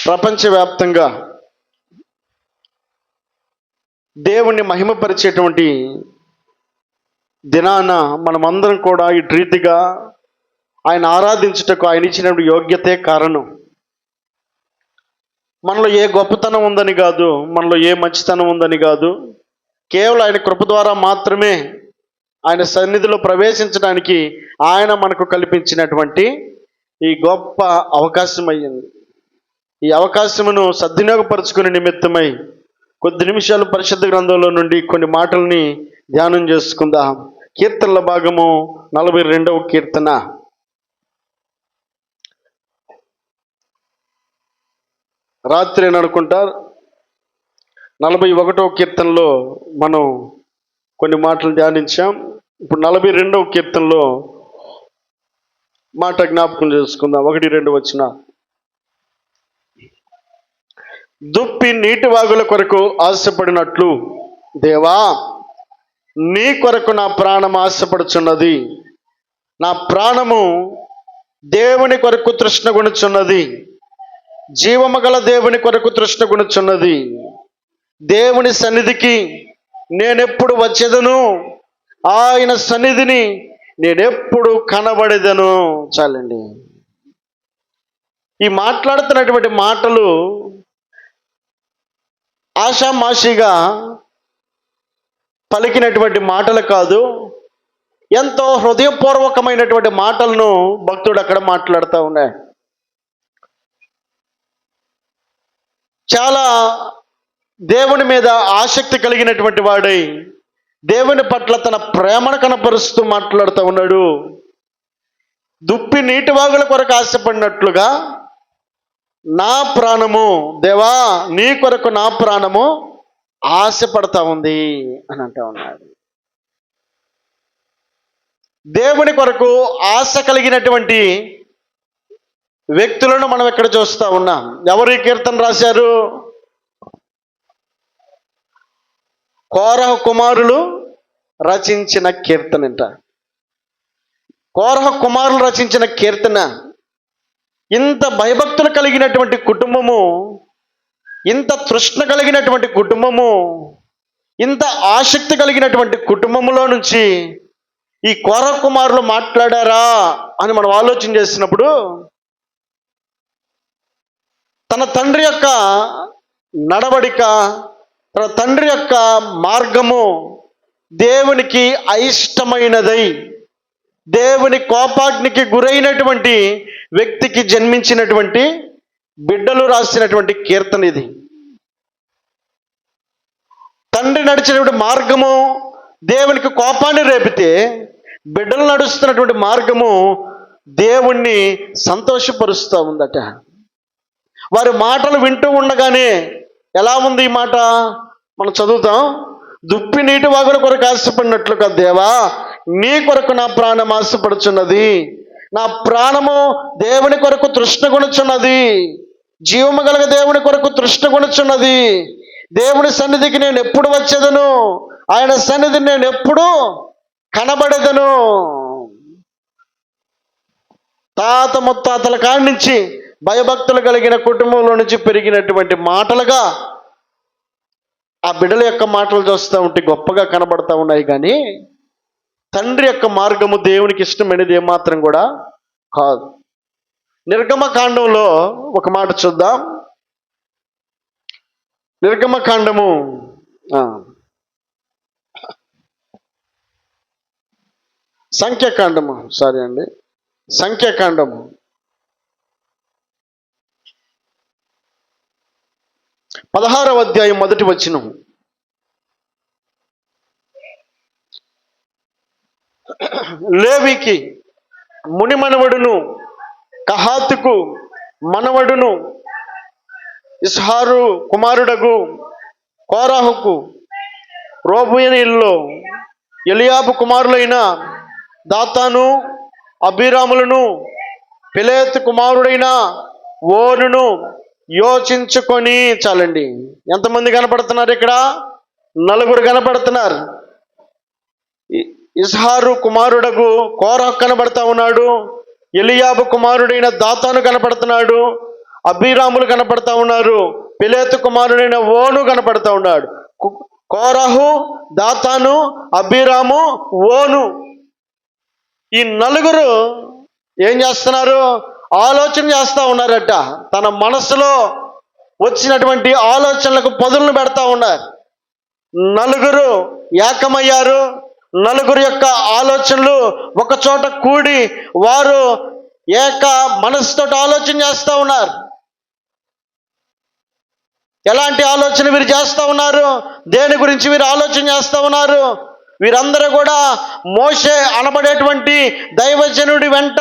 ప్రపంచవ్యాప్తంగా దేవుణ్ణి మహిమపరిచేటువంటి దినాన మనమందరం కూడా ఇటు రీతిగా ఆయన ఆరాధించుటకు ఆయన ఇచ్చినటువంటి యోగ్యతే కారణం. మనలో ఏ గొప్పతనం ఉందని కాదు, మనలో ఏ మంచితనం ఉందని కాదు, కేవలం ఆయన కృప ద్వారా మాత్రమే ఆయన సన్నిధిలో ప్రవేశించడానికి ఆయన మనకు కల్పించినటువంటి ఈ గొప్ప అవకాశం అయ్యింది. ఈ అవకాశమును సద్వినియోగపరుచుకునే నిమిత్తమై కొద్ది నిమిషాలు పరిశుద్ధ గ్రంథంలో నుండి కొన్ని మాటల్ని ధ్యానం చేసుకుందాం. కీర్తనల భాగము 42వ కీర్తన. రాత్రి అని అనుకుంటా 41వ కీర్తనలో మనం కొన్ని మాటలు ధ్యానించాం. ఇప్పుడు 42వ కీర్తనలో మాట జ్ఞాపకం చేసుకుందాం. 1-2 వచ్చిన దుప్పి నీటి వాగుల కొరకు ఆశపడినట్లు దేవా నీ కొరకు నా ప్రాణం ఆశపడుచున్నది. నా ప్రాణము దేవుని కొరకు తృష్ణగొనుచున్నది. జీవము గల దేవుని కొరకు తృష్ణగొనుచున్నది. దేవుని సన్నిధికి నేనెప్పుడు వచ్చేదను, ఆయన సన్నిధిని నేనెప్పుడు కనబడేదను. చాలండి. ఈ మాట్లాడుతున్నటువంటి మాటలు ఆషామాషిగా పలికినటువంటి మాటలు కాదు, ఎంతో హృదయపూర్వకమైనటువంటి మాటలను భక్తుడు అక్కడ మాట్లాడుతూ ఉన్నాయి. చాలా దేవుని మీద ఆసక్తి కలిగినటువంటి వాడై దేవుని పట్ల తన ప్రేమను కనపరుస్తూ మాట్లాడుతూ ఉన్నాడు. దుప్పి నీటి వాగుల కొరకు ఆశపడినట్లుగా నా ప్రాణము దేవా నీ కొరకు నా ప్రాణము ఆశపడతా ఉంది అని అంటూ ఉన్నాడు. దేవుని కొరకు ఆశ కలిగినటువంటి వ్యక్తులను మనం ఇక్కడ చూస్తూ ఉన్నాం. ఎవరు ఈ కీర్తన రాశారు? కోరహ కుమారులు రచించిన కీర్తన అంట. కోరహ కుమారులు రచించిన కీర్తన. ఇంత భయభక్తులు కలిగినటువంటి కుటుంబము, ఇంత తృష్ణ కలిగినటువంటి కుటుంబము, ఇంత ఆసక్తి కలిగినటువంటి కుటుంబములో నుంచి ఈ కోరహ కుమారులు మాట్లాడారా అని మనం ఆలోచన చేసినప్పుడు తన తండ్రి యొక్క నడవడిక, తన తండ్రి యొక్క మార్గము దేవునికి అయిష్టమైనదై దేవుని కోపాగ్నికి గురైనటువంటి వ్యక్తికి జన్మించినటువంటి బిడ్డలు రాసినటువంటి కీర్తన ఇది. తండ్రి నడిచినటువంటి మార్గము దేవునికి కోపాన్ని రేపితే, బిడ్డలు నడుస్తున్నటువంటి మార్గము దేవుణ్ణి సంతోషపరుస్తూ ఉందట. వారి మాటలు వింటూ ఉండగానే ఎలా ఉంది ఈ మాట? మనం చదువుతాం. దుప్పి నీటి వాగుల కొరకు ఆశపడినట్లుగా దేవా నీ కొరకు నా ప్రాణం ఆశపడుచున్నది. నా ప్రాణము దేవుని కొరకు తృష్ణగొనుచున్నది. జీవము గల దేవుని కొరకు తృష్ణగొనుచున్నది. దేవుని సన్నిధికి నేను ఎప్పుడు వచ్చేదను, ఆయన సన్నిధిని నేను ఎప్పుడు కనబడేదను. తాత ముత్తాతల కాడి నుంచి భయభక్తులు కలిగిన కుటుంబంలో నుంచి పెరిగినటువంటి మాటలుగా ఆ బిడ్డల యొక్క మాటలు చూస్తూ ఉంటే గొప్పగా కనబడతా ఉన్నాయి. కానీ తండ్రి యొక్క మార్గము దేవునికి ఇష్టమైనది ఏమాత్రం కూడా కాదు. నిర్గమకాండంలో ఒక మాట చూద్దాం. నిర్గమకాండము సంఖ్యాకాండము 16వ అధ్యాయం 1వ వచనం. లేవికి ముని మనవడును, కహాతుకు మనవడును, ఇస్హారు కుమారుడగు కోరాహుకు రోబేనీయుల్లో ఎలియాబు కుమారులైన దాతాను, అబీరాములను, పెలేతు కుమారుడైన ఓనును యోచించుకొని. చాలండి. ఎంతమంది కనపడుతున్నారు ఇక్కడ? 4 కనపడుతున్నారు. ఇస్హారు కుమారుడగు కోరహు కనబడతా ఉన్నాడు. ఎలియాబు కుమారుడైన దాతాను కనపడుతున్నాడు. అబీరాములు కనపడతా ఉన్నారు, పెలేతు కుమారుడైన ఓను కనపడతా ఉన్నాడు. కోరహు, దాతాను, అబీరాము, ఓను, ఈ నలుగురు ఏం చేస్తున్నారు? ఆలోచన చేస్తూ ఉన్నారట. తన మనసులో వచ్చినటువంటి ఆలోచనలకు పదులను పెడతా ఉన్నారు. నలుగురు ఏకమయ్యారు. నలుగురు యొక్క ఆలోచనలు ఒక చోట కూడి వారు ఏక మనసుతో ఆలోచన చేస్తూ ఉన్నారు. ఎలాంటి ఆలోచన వీరు చేస్తూ ఉన్నారు? దేని గురించి వీరు ఆలోచన చేస్తూ ఉన్నారు? వీరందరూ కూడా మోషే అనబడేటువంటి దైవజనుడి వెంట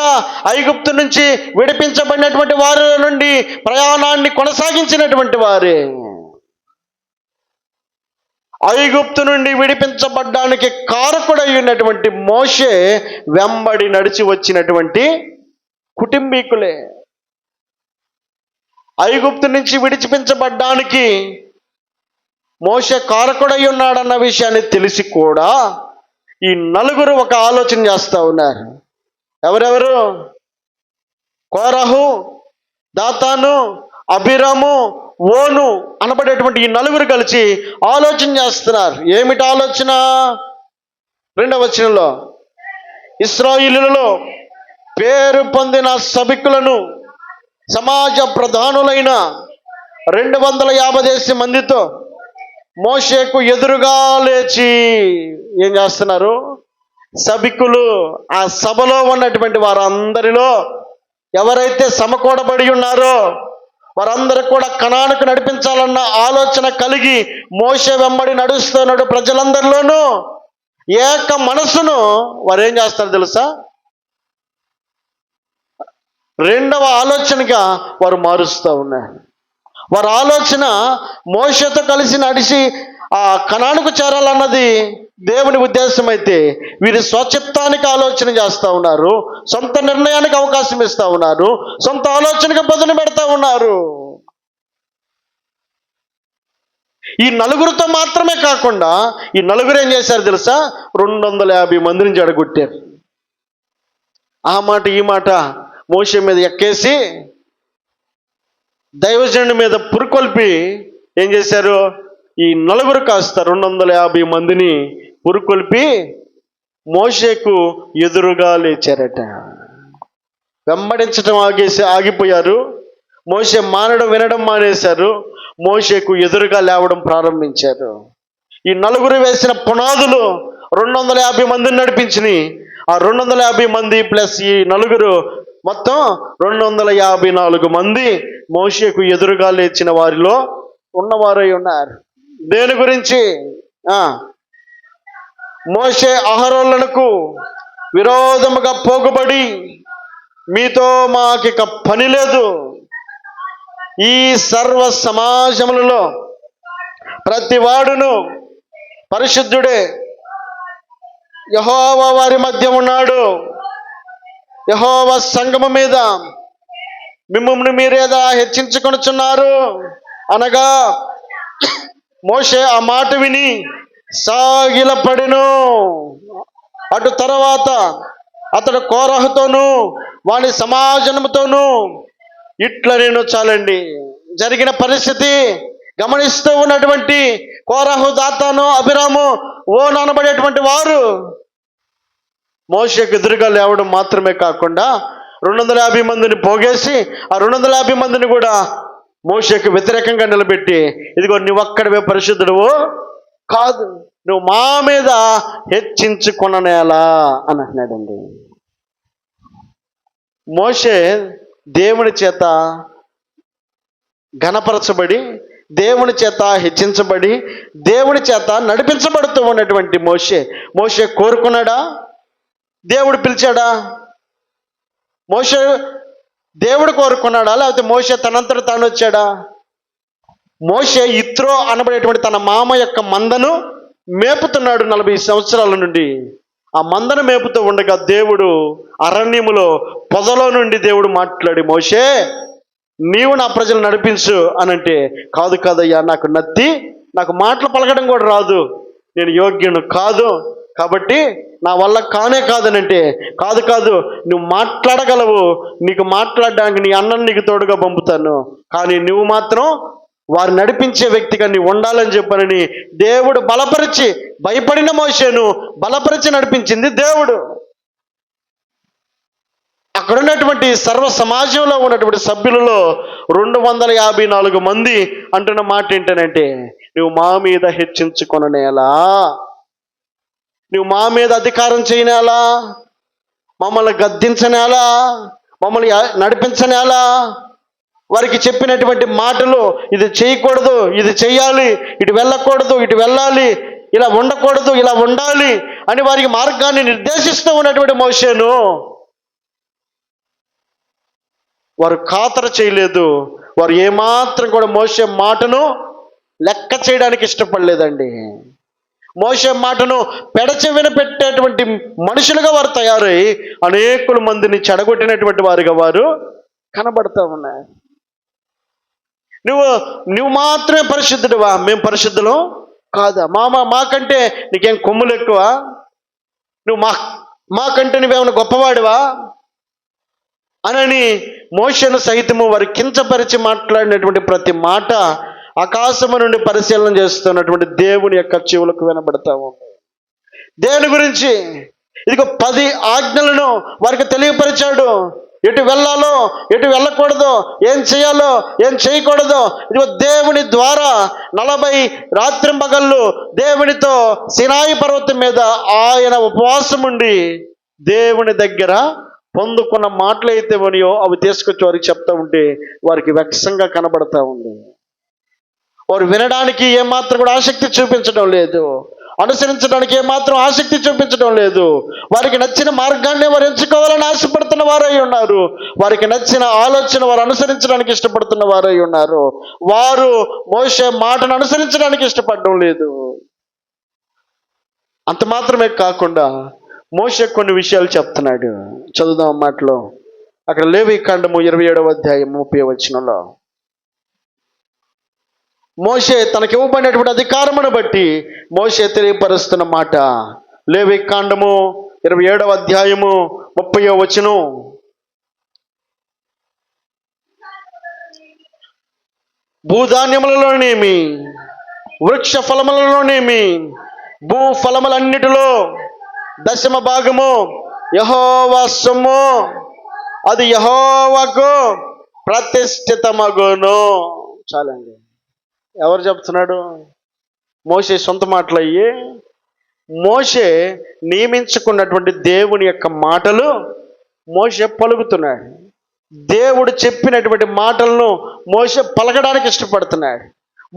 ఐగుప్తు నుంచి విడిపించబడినటువంటి వారి నుండి ప్రయాణాన్ని కొనసాగించినటువంటి వారే. ఐగుప్తు నుండి విడిపించబడ్డానికి కారకుడై ఉన్నటువంటి మోషే వెంబడి నడిచి వచ్చినటువంటి కుటుంబీకులే. ఐగుప్తు నుంచి విడిపించబడ్డానికి మోషే కారకుడై ఉన్నాడన్న విషయాన్ని తెలిసి కూడా ఈ నలుగురు ఒక ఆలోచన చేస్తూ ఉన్నారు. ఎవరెవరు? కోరహు, దాతాను, అబీరాము, ఓను అనబడేటువంటి ఈ నలుగురు కలిసి ఆలోచన చేస్తున్నారు. ఏమిటి ఆలోచన? 2వ వచనంలో, ఇశ్రాయేలులలో పేరు పొందిన సభికులను సమాజ ప్రధానులైన 250 మందితో మోషేకు ఎదురుగా లేచి ఏం చేస్తున్నారు? సభికులు, ఆ సభలో ఉన్నటువంటి వారందరిలో ఎవరైతే సమకూడబడి ఉన్నారో వారందరూ కూడా కనానుకు నడిపించాలన్న ఆలోచన కలిగి మోషే వెంబడి నడుస్తున్నాడు. ప్రజలందరిలోనూ ఏక మనసును వారు ఏం చేస్తారు తెలుసా? 2వ ఆలోచనగా వారు మారుస్తూ ఉన్నారు. వారి ఆలోచన మోషేతో కలిసి నడిచి ఆ కనానుకు చేరాలన్నది దేవుని ఉద్దేశం అయితే, వీరి స్వచిత్తానికి ఆలోచన చేస్తూ ఉన్నారు, సొంత నిర్ణయానికి అవకాశం ఇస్తూ ఉన్నారు, సొంత ఆలోచనకు పదును పెడతా ఉన్నారు. ఈ నలుగురితో మాత్రమే కాకుండా ఈ నలుగురు ఏం చేశారు తెలుసా? 250 మందిని జడగొట్టారు. ఆ మాట ఈ మాట మోషే మీద ఎక్కేసి దైవజనుడి మీద పురుకొల్పి ఏం చేశారు? ఈ నలుగురు కాస్త 250 మందిని పురుకొల్పి మోషేకు ఎదురుగా లేచారట. వెంబడించడం ఆగిపోయారు. మోషే వినడం మానేశారు. మోషేకు ఎదురుగా లేవడం ప్రారంభించారు. ఈ నలుగురు వేసిన పునాదులు 250 మందిని నడిపించినాయి. ఆ 250 మంది ప్లస్ ఈ నలుగురు మొత్తం 254 మంది మోషేకు ఎదురుగా లేచిన వారిలో ఉన్నవారై ఉన్నారు. దేని గురించి? మోషే అహరోనులకు విరోధముగా పోగుబడి, మీతో మాకిక పని లేదు, ఈ సర్వ సమాజములలో ప్రతి వాడును పరిశుద్ధుడే, యెహోవా వారి మధ్య ఉన్నాడు, యెహోవా సంగము మీద మిమ్మల్ని మీరేదా హెచ్చించుకొనుచున్నారు అనగా, మోషే ఆ మాట విని సాగిలపడెను. అటు తర్వాత అతడు కోరహుతోనూ వాని సమాజముతోనూ ఇట్లా నేను చాలండి జరిగిన పరిస్థితి గమనిస్తూ ఉన్నటువంటి కోరహు, దాతాను, అబీరాము, ఓను అనబడేటువంటి వారు మోషేకు ఎదురుగా లేవడం మాత్రమే కాకుండా 250 మందిని పోగేసి ఆ 250 మందిని కూడా మోషేకు వ్యతిరేకంగా నిలబెట్టి, ఇదిగో నువ్వొక్కడివే పరిశుద్ధుడువు కాదు, నువ్వు మా మీద హెచ్చించుకొననేలా అని అంటున్నాడండి. మోషే దేవుని చేత ఘనపరచబడి, దేవుని చేత హెచ్చించబడి, దేవుని చేత నడిపించబడుతూ ఉన్నటువంటి మోషే కోరుకున్నాడా? దేవుడు పిలిచాడా? మోషే దేవుడు కోరుకున్నాడా? లేకపోతే మోషే తనంతట తాను వచ్చాడా? మోషే ఇత్రో అనబడేటువంటి తన మామ యొక్క మందను మేపుతున్నాడు 40 సంవత్సరాల నుండి. ఆ మందను మేపుతూ ఉండగా దేవుడు అరణ్యములో పొదలో నుండి దేవుడు మాట్లాడి, మోషే నీవు నా ప్రజలు నడిపించు అనంటే, కాదు కాదయ్యా, నాకు మాటలు పలకడం కూడా రాదు, నేను యోగ్యును కాదు, కాబట్టి నా వల్ల కానే కాదనంటే, కాదు కాదు నువ్వు మాట్లాడగలవు, నీకు మాట్లాడడానికి నీ అన్నను నీకు తోడుగా పంపుతాను, కానీ నువ్వు మాత్రం వారు నడిపించే వ్యక్తిగా నీ ఉండాలని చెప్పనని దేవుడు బలపరిచి, భయపడిన మోషేను బలపరిచి నడిపించింది దేవుడు. అక్కడ ఉన్నటువంటి సర్వ సమాజంలో ఉన్నటువంటి సభ్యులలో 254 మంది అంటున్న మాట ఏంటనంటే, నువ్వు మా మీద హెచ్చించుకొననేలా, నువ్వు మా మీద అధికారం చేయనేలా, మమ్మల్ని గద్దించనేలా, మమ్మల్ని నడిపించనేలా, వారికి చెప్పినటువంటి మాటలు ఇది చేయకూడదు, ఇది చేయాలి, ఇటు వెళ్ళకూడదు, ఇటు వెళ్ళాలి, ఇలా ఉండకూడదు, ఇలా ఉండాలి అని వారికి మార్గాన్ని నిర్దేశిస్తూ ఉన్నటువంటి మోషేను వారు ఖాతరు చేయలేదు. వారు ఏమాత్రం కూడా మోషే మాటను లెక్క చేయడానికి ఇష్టపడలేదండి. మోషే మాటను పెడచెవిన పెట్టేటువంటి మనుషులుగా వారు తయారై అనేకుల మందిని చెడగొట్టినటువంటి వారుగా వారు కనబడతా ఉన్నారు. నువ్వు మాత్రమే పరిశుద్ధుడివా, మేము పరిశుద్ధులం కాదా, మాకంటే నీకేం కొమ్ములు ఎక్కువ, నువ్వు మాకంటే నువ్వేమైనా గొప్పవాడివా అనని మోషేను సహితము వారి కించపరిచి మాట్లాడినటువంటి ప్రతి మాట ఆకాశము నుండి పరిశీలన చేస్తున్నటువంటి దేవుని యొక్క చెవులకు వినబడతా ఉంది. దేవుని గురించి ఇదిగో 10 ఆజ్ఞలను వారికి తెలియపరిచాడు. ఎటు వెళ్ళాలో, ఎటు వెళ్ళకూడదో, ఏం చేయాలో, ఏం చేయకూడదో ఇదిగో దేవుని ద్వారా 40 రాత్రింపగళ్ళు దేవునితో సినాయి పర్వతం మీద ఆయన ఉపవాసం ఉండి దేవుని దగ్గర పొందుకున్న మాటలు అయితే ఉన్నాయో అవి తీసుకొచ్చి వారికి చెప్తా ఉంటే వారికి వ్యక్తంగా కనబడతా ఉంది. వారు వినడానికి ఏమాత్రం కూడా ఆసక్తి చూపించడం లేదు, అనుసరించడానికి ఏమాత్రం ఆసక్తి చూపించడం లేదు. వారికి నచ్చిన మార్గాన్ని వారు ఎంచుకోవాలని ఆశపడుతున్న వారై ఉన్నారు. వారికి నచ్చిన ఆలోచన వారు అనుసరించడానికి ఇష్టపడుతున్న వారై ఉన్నారు. వారు మోషే మాటను అనుసరించడానికి ఇష్టపడడం లేదు. అంత మాత్రమే కాకుండా మోషే కొన్ని విషయాలు చెప్తున్నాడు. చదువుదాం మాటలో. అక్కడ లేవీకాండము 27వ అధ్యాయం 30వ వచనంలో మోషే తనకి ఇవ్వబడినటువంటి అధికారమును బట్టి మోషే తెలియపరుస్తున్న మాట. లేవీకాండము 27వ అధ్యాయము 30వ వచనం. భూధాన్యములలోనేమి, వృక్ష ఫలములలోనేమి, భూ ఫలములన్నిటిలో 10వ భాగము యెహోవా సొమ్ము, అది యెహోవాకు ప్రతిష్ఠితమగును. చాలండి. ఎవరు చెప్తున్నాడు? మోషే సొంత మాటలు అయ్యి, మోషే నియమించుకున్నటువంటి దేవుని యొక్క మాటలు మోషే పలుకుతున్నాడు. దేవుడు చెప్పినటువంటి మాటలను మోషే పలకడానికి ఇష్టపడుతున్నాడు.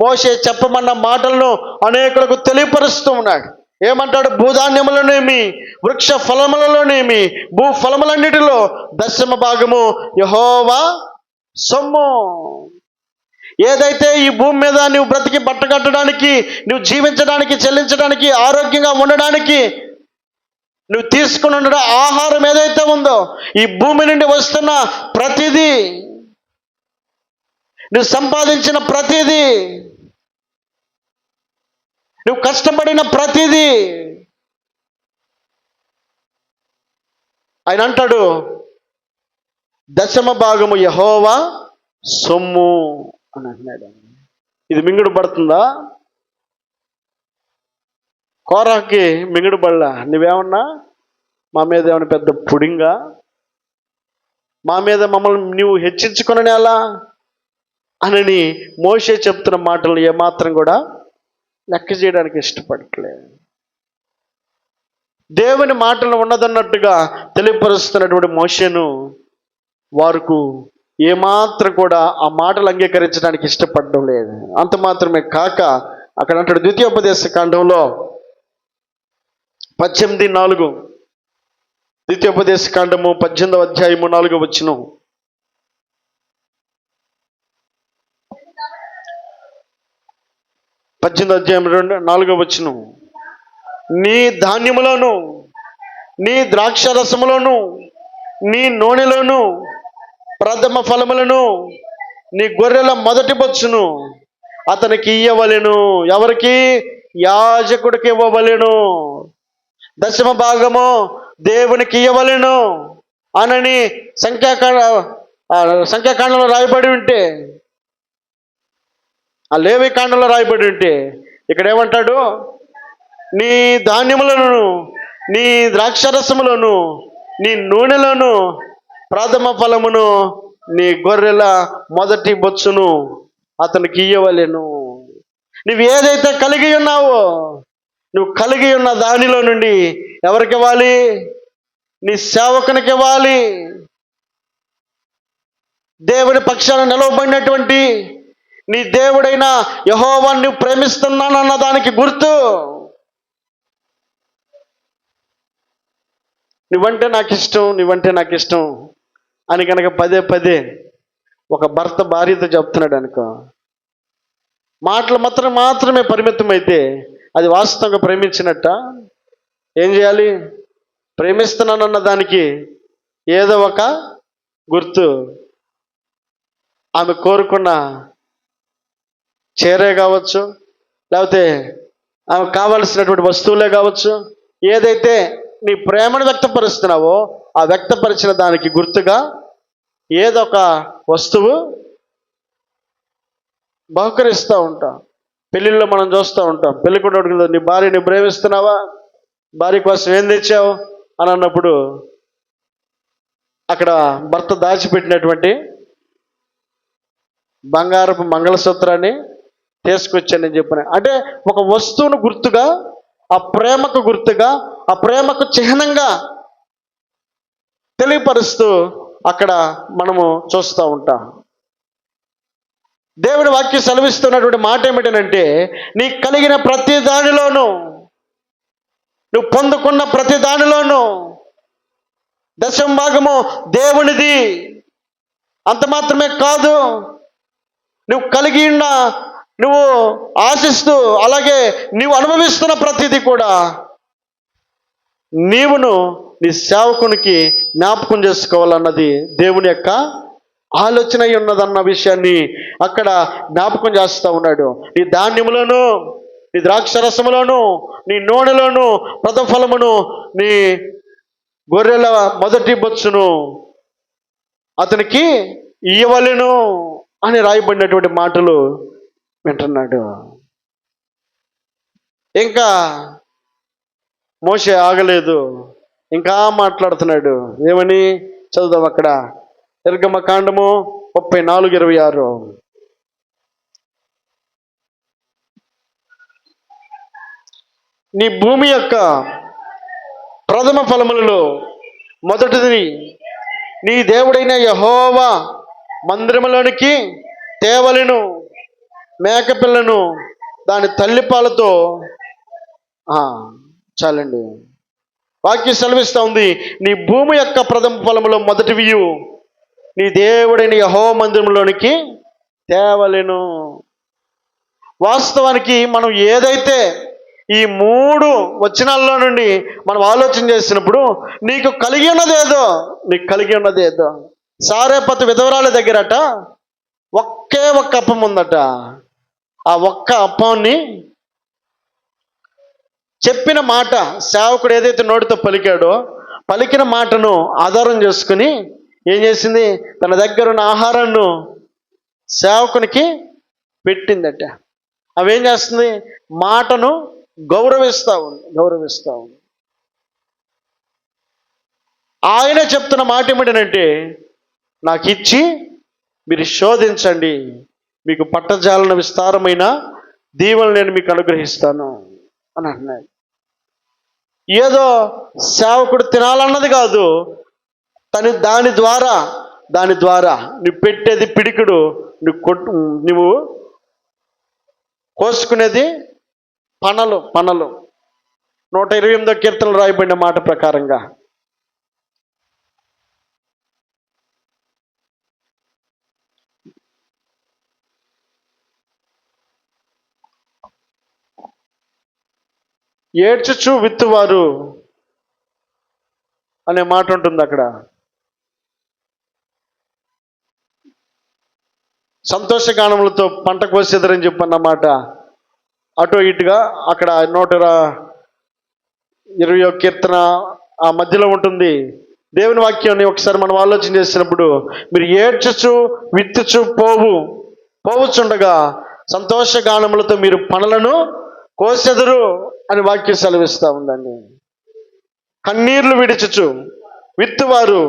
మోషే చెప్పమన్న మాటలను అనేకులకు తెలియపరుస్తూ ఉన్నాడు. ఏమంటాడు? భూధాన్యములనేమి, వృక్ష ఫలములలోనేమి, భూ ఫలములన్నిటిలో 10వ భాగము యెహోవా సొమ్ము. ఏదైతే ఈ భూమి మీద నువ్వు బ్రతికి బట్టకట్టడానికి, నువ్వు జీవించడానికి, చెల్లించడానికి, ఆరోగ్యంగా ఉండడానికి నువ్వు తీసుకుని ఉన్న ఆహారం ఏదైతే ఉందో, ఈ భూమి నుండి వస్తున్న ప్రతిదీ, నువ్వు సంపాదించిన ప్రతిదీ, నువ్వు కష్టపడిన ప్రతిదీ, ఆయన అంటాడు 10వ భాగము యెహోవా సొమ్ము అని అంటున్నాడు. ఇది మింగుడు పడుతుందా? కోరాకి మింగుడు పడలా. నువ్వేమన్నా మా మీద ఏమైనా పెద్ద పుడింగా, మా మీద మమ్మల్ని నువ్వు హెచ్చించుకుని ఎలా అని మోషే చెప్తున్న మాటలు ఏమాత్రం కూడా లెక్క చేయడానికి ఇష్టపడట్లేదు. దేవుని మాటలు ఉన్నదన్నట్టుగా తెలియపరుస్తున్నటువంటి మోషేను వారికి ఏమాత్రం కూడా ఆ మాటలు అంగీకరించడానికి ఇష్టపడడం లేదు. అంత మాత్రమే కాక అక్కడ అంటాడు ద్వితీయోపదేశ కాండంలో 18:4, ద్వితీయోపదేశ కాండము 18వ అధ్యాయము 4వ వచనం. అధ్యాయం 4వ వచనం. నీ ధాన్యములోను, నీ ద్రాక్ష రసములోను, నీ నూనెలోను, ప్రథమ ఫలములను, నీ గొర్రెల మొదటి బొచ్చును అతనికి ఇయ్యవలెను. ఎవరికి? యాజకుడికి ఇవ్వవలెను. దశమ భాగము దేవునికి ఇయ్యవలెను అనని సంఖ్యాకాండంలో రాయబడి ఉంటే, ఆ లేవి కాండంలో రాయబడి ఉంటే, ఇక్కడ ఏమంటాడు? నీ ధాన్యములను, నీ ద్రాక్షరసములను, నీ నూనెలను, ప్రథమ ఫలమును, నీ గొర్రెల మొదటి బొచ్చును అతనికి ఇయ్యవలెను. నువ్వు ఏదైతే కలిగి ఉన్నావో, నువ్వు కలిగి ఉన్న దానిలో నుండి ఎవరికి ఇవ్వాలి? నీ సేవకునికి ఇవ్వాలి. దేవుని పక్షాన నిలవబడినటువంటి నీ దేవుడైన యెహోవాను నువ్వు ప్రేమిస్తున్నానన్న దానికి గుర్తు. నువ్వంటే నాకు ఇష్టం, నువ్వంటే నాకు ఇష్టం అని కనుక పదే పదే ఒక భర్త భార్యతో చెప్తున్నాడు అనుకో, మాటలు మాత్రమే పరిమితమైతే అది వాస్తవంగా ప్రేమించినట్ట? ఏం చేయాలి? ప్రేమిస్తున్నానన్న దానికి ఏదో ఒక గుర్తు. ఆమె కోరుకున్న చీరే కావచ్చు, లేకపోతే ఆమె కావలసినటువంటి వస్తువులే కావచ్చు, ఏదైతే నీ ప్రేమను వ్యక్తపరుస్తున్నావో ఆ వ్యక్తపరిచిన దానికి గుర్తుగా ఏదో ఒక వస్తువు బహుకరిస్తూ ఉంటాం. పెళ్ళిళ్ళలో మనం చూస్తూ ఉంటాం. పెళ్ళి కూడా నీ భార్యని ప్రేమిస్తున్నావా, భార్య కోసం ఏం తెచ్చావు అని అన్నప్పుడు అక్కడ భర్త దాచిపెట్టినటువంటి బంగారపు మంగళసూత్రాన్ని తీసుకొచ్చానని చెప్పిన. అంటే ఒక వస్తువును గుర్తుగా, ఆ ప్రేమకు గుర్తుగా, ఆ ప్రేమకు చిహ్నంగా తెలియపరుస్తూ అక్కడ మనము చూస్తూ ఉంటాం. దేవుని వాక్యం సెలవిస్తున్నటువంటి మాట ఏమిటనంటే, నీకు కలిగిన ప్రతి దానిలోనూ, నువ్వు పొందుకున్న ప్రతి దానిలోనూ దశమ భాగము దేవునిది. అంత మాత్రమే కాదు, నువ్వు కలిగి ఉన్న, నువ్వు ఆశిస్తూ, అలాగే నీవు అనుభవిస్తున్న ప్రతిదీ కూడా నీవును నీ సేవకునికి జ్ఞాపకం చేసుకోవాలన్నది దేవుని యొక్క ఆలోచన ఉన్నదన్న విషయాన్ని అక్కడ జ్ఞాపకం చేస్తూ ఉన్నాడు. నీ ధాన్యములను, నీ ద్రాక్షరసములను, నీ నూనెలను, ప్రథమఫలమును, నీ గొర్రెల మొదటి బొచ్చును అతనికి ఇయ్యవలెను అని రాయబడినటువంటి మాటలు వింటున్నాడు. ఇంకా మోషే ఆగలేదు, ఇంకా మాట్లాడుతున్నాడు. ఏమని చదువుదాం అక్కడ, నిర్గమకాండము 34:26. నీ భూమి యొక్క ప్రథమ ఫలములలో మొదటిది నీ దేవుడైన యెహోవా మందిరములోనికి తేవలెను. మేకపిల్లను దాని తల్లిపాలతో. చాలండి. వాక్యం సెలవిస్తూ ఉంది, నీ భూమి యొక్క ప్రథమ ఫలములో మొదటివి నీ దేవుడైన యెహోవా మందిరంలోనికి తేవలెను. వాస్తవానికి మనం ఏదైతే ఈ 3 వచనాల్లో నుండి మనం ఆలోచన చేసినప్పుడు నీకు కలిగి ఉన్నదేదో సారేపతు విధవరాల దగ్గరట ఒకే ఒక్క అప్పం ఉందట. ఆ ఒక్క అప్పాన్ని చెప్పిన మాట, సేవకుడు ఏదైతే నోటితో పలికిన మాటను ఆధారం చేసుకుని ఏం చేసింది? తన దగ్గర ఉన్న ఆహారాన్ని సేవకునికి పెట్టిందట. అవేం చేస్తుంది? మాటను గౌరవిస్తూ ఉంది. ఆయనే చెప్తున్న మాట ఏమిటంటే, నాకు ఇచ్చి మీరు శోధించండి, మీకు పట్టజాలన విస్తారమైన దీవెనలు నేను మీకు అనుగ్రహిస్తాను అని అంటున్నాడు. ఏదో సేవకుడు తినాలన్నది కాదు, దాని ద్వారా నువ్వు పెట్టేది పిడికుడు, నువ్వు కోసుకునేది పనలు. 128వ కీర్తనలో రాయబడిన మాట ప్రకారంగా ఏడ్చుచు విత్తువారు అనే మాట ఉంటుంది అక్కడ. సంతోషగానములతో పంట కోసేదరని చెప్పన్న మాట అటు ఇటుగా అక్కడ 20వ కీర్తన ఆ మధ్యలో ఉంటుంది. దేవుని వాక్యాన్ని ఒకసారి మనం ఆలోచన చేసినప్పుడు, మీరు ఏడ్చుచు విత్తుచు పోవుచుండగా సంతోషగానములతో మీరు పనులను కోసెదరు అని వాక్యం సెలవిస్తూ ఉందండి. కన్నీళ్లు విడిచుచు విత్తువారు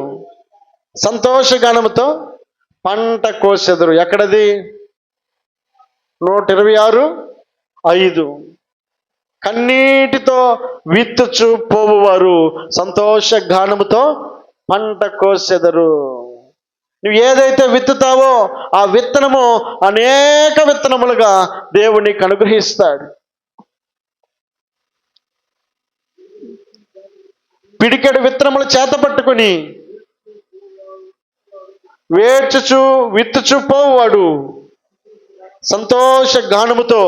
సంతోషగానముతో పంట కోసెదరు. ఎక్కడది? 126:5. కన్నీటితో విత్తుచు పోవువారు సంతోషగానముతో పంట కోసెదరు. నువ్వు ఏదైతే విత్తుతావో ఆ విత్తనము అనేక విత్తనములుగా దేవునికి అనుగ్రహిస్తాడు. పిడికెడు విత్తనములు చేత పట్టుకుని వేడ్చుచు విత్తుచు పోవాడు సంతోష గానముతో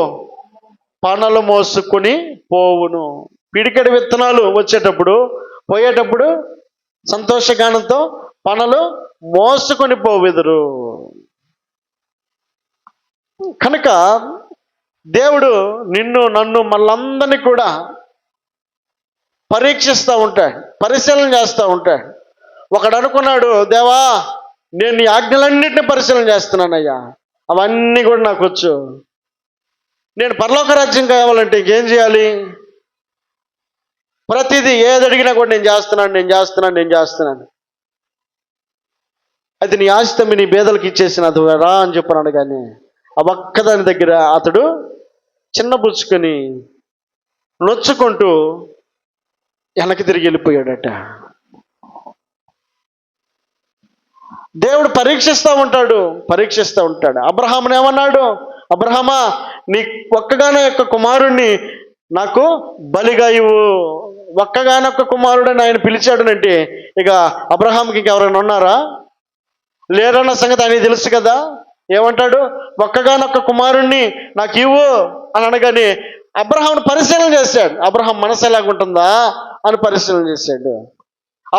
పనలు మోసుకుని పోవును. పిడికెడు విత్తనాలు వచ్చేటప్పుడు, పోయేటప్పుడు సంతోషగానంతో పనలు మోసుకొని పోవెదరు. కనుక దేవుడు నిన్ను నన్ను మళ్ళందరినీ కూడా పరీక్షిస్తూ ఉంటాడు, పరిశీలన చేస్తూ ఉంటాడు. ఒకడు అనుకున్నాడు, దేవా నేను నీ ఆజ్ఞలన్నింటినీ పరిశీలన చేస్తున్నానయ్యా, అవన్నీ కూడా నాకు వచ్చు, నేను పరలోక రాజ్యం కావాలంటే ఇంకేం చేయాలి? ప్రతిదీ ఏది అడిగినా కూడా నేను చేస్తున్నాను. అయితే నీ ఆస్తి నీ బేదలకు ఇచ్చేసిన అది రా అని చెప్పన్నాడు. కానీ ఆ ఒక్కదాని దగ్గర అతడు చిన్నబుచ్చుకొని నొచ్చుకుంటూ వెనక్కి తిరిగి వెళ్ళిపోయాడట. దేవుడు పరీక్షిస్తూ ఉంటాడు. అబ్రహాముని ఏమన్నాడు? అబ్రహామా, నీ ఒక్కగానే యొక్క కుమారుణ్ణి నాకు బలిగా ఇవ్వు. ఒక్కగానొక్క కుమారుడని ఆయన పిలిచాడునంటే ఇక అబ్రహాంకి ఇంకెవరైనా ఉన్నారా? లేరన్న సంగతి ఆయనకి తెలుసు కదా. ఏమంటాడు? ఒక్కగానొక్క కుమారుణ్ణి నాకు ఇవ్వు అని అనగానే అబ్రహాంను పరిశీలన చేశాడు. అబ్రహాం మనసు ఎలాగుంటుందా అని పరిశీలన చేశాడు.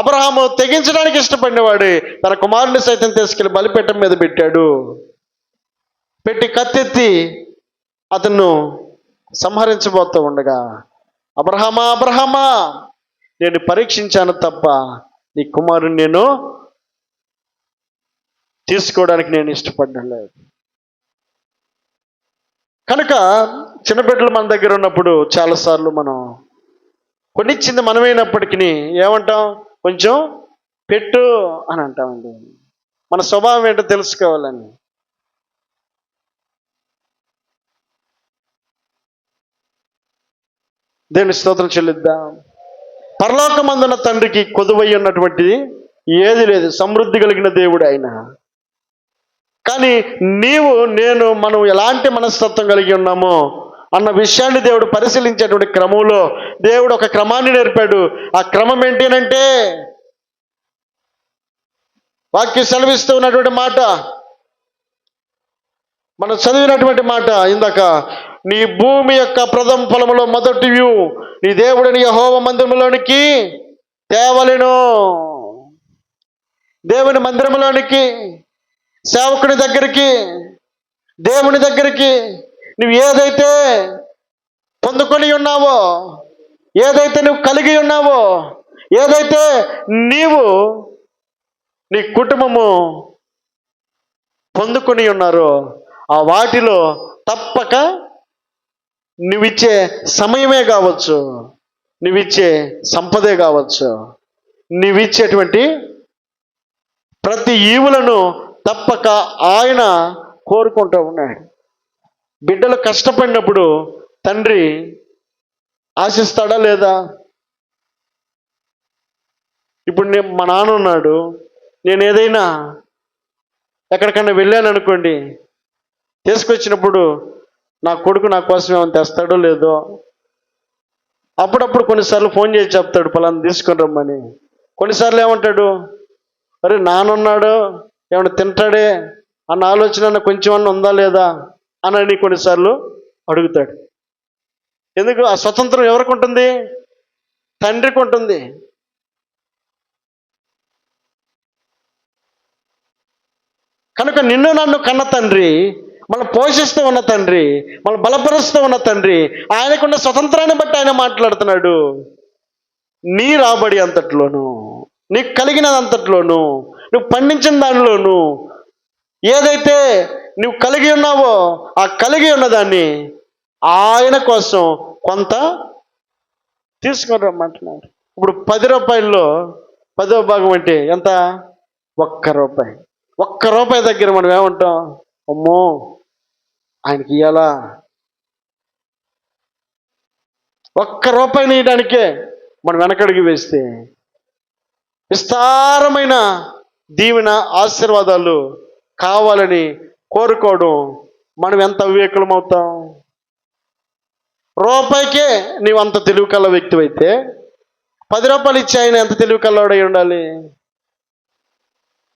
అబ్రహాము తెగించడానికి ఇష్టపడినవాడు తన కుమారుని సైతం తీసుకెళ్లి బలిపీఠం మీద పెట్టాడు. పెట్టి కత్తెత్తి అతను సంహరించబోతూ ఉండగా, అబ్రహామా నేను పరీక్షించాను తప్ప నీ కుమారుని నేను తీసుకోవడానికి నేను ఇష్టపడలేదు. కనుక చిన్నబిడ్డలు మన దగ్గర ఉన్నప్పుడు చాలాసార్లు మనం కొనిచ్చింది మనమైనప్పటికీ ఏమంటాం? కొంచెం పెట్టు అని అంటామండి. మన స్వభావం ఏంటో తెలుసుకోవాలని. దేవుని స్తోత్రం చెల్లిద్దాం. పరలోకమందున తండ్రికి కొదువై ఉన్నటువంటిది ఏది లేదు, సమృద్ధి కలిగిన దేవుడు ఆయన. కానీ మనం ఎలాంటి మనస్తత్వం కలిగి ఉన్నామో అన్న విషయాన్ని దేవుడు పరిశీలించేటువంటి క్రమంలో దేవుడు ఒక క్రమాన్ని నేర్పాడు. ఆ క్రమం ఏంటంటే వాక్యం సెలవిస్తూ ఉన్నటువంటి మాట, మనం చదివినటువంటి మాట ఇందాక, నీ భూమి యొక్క ప్రథమ ఫలములో మొదటివి నీ దేవుడిని యెహోవా మందిరములోనికి తేవలెను. దేవుని మందిరములోనికి, సేవకుని దగ్గరికి, దేవుని దగ్గరికి నువ్వు ఏదైతే పొందుకొని ఉన్నావో, ఏదైతే నువ్వు కలిగి ఉన్నావో, ఏదైతే నీ కుటుంబము పొందుకొని ఉన్నారో ఆ వాటిలో తప్పక నువ్విచ్చే సమయమే కావచ్చు, నువ్విచ్చే సంపదే కావచ్చు, నువ్విచ్చేటువంటి ప్రతి ఈవులను తప్పక ఆయన కోరుకుంటూ ఉన్నాడు. బిడ్డలు కష్టపడినప్పుడు తండ్రి ఆశిస్తాడా లేదా? ఇప్పుడు మా నాన్న ఉన్నాడు, నేను ఏదైనా ఎక్కడికన్నా వెళ్ళాను అనుకోండి, తీసుకొచ్చినప్పుడు నా కొడుకు నా కోసం ఏమైనా తెస్తాడో లేదో. అప్పుడప్పుడు కొన్నిసార్లు ఫోన్ చేసి చెప్తాడు పలానా తీసుకొని రమ్మని. కొన్నిసార్లు ఏమంటాడు, అరే నానున్నాడు ఏమైనా తింటాడే అన్న ఆలోచన కొంచెం అన్న ఉందా లేదా అని కొన్నిసార్లు అడుగుతాడు. ఎందుకు? ఆ స్వతంత్రం ఎవరికి ఉంటుంది? తండ్రికి ఉంటుంది. కనుక నిన్ను నన్ను కన్న తండ్రి, మనం పోషిస్తూ ఉన్న తండ్రి, మనం బలపరుస్తూ ఉన్న తండ్రి, ఆయనకున్న స్వతంత్రాన్ని బట్టి ఆయన మాట్లాడుతున్నాడు. నీ రాబడి అంతట్లోను, నీకు కలిగినది అంతట్లోను, నువ్వు పండించిన దానిలోను ఏదైతే నువ్వు కలిగి ఉన్నావో ఆ కలిగి ఉన్నదాన్ని ఆయన కోసం కొంత తీసుకొని రమ్మంటున్నారు. ఇప్పుడు 10 రూపాయల్లో 10వ భాగం అంటే ఎంత? 1 రూపాయి. 1 రూపాయి దగ్గర మనం ఏమంటాం? అమ్మో ఆయనకి ఇయ్యాలా? 1 రూపాయి ఇవ్వడానికే మనం వెనకడుగు వేస్తే విస్తారమైన దీవెన ఆశీర్వాదాలు కావాలని కోరుకోవడం మనం ఎంత వివేకులం అవుతాం? రూపాయికే నీవు అంత తెలివి కల్ల వ్యక్తి అయితే 10 రూపాయలు ఇచ్చి ఆయన ఎంత తెలివి కల్లవాడై ఉండాలి?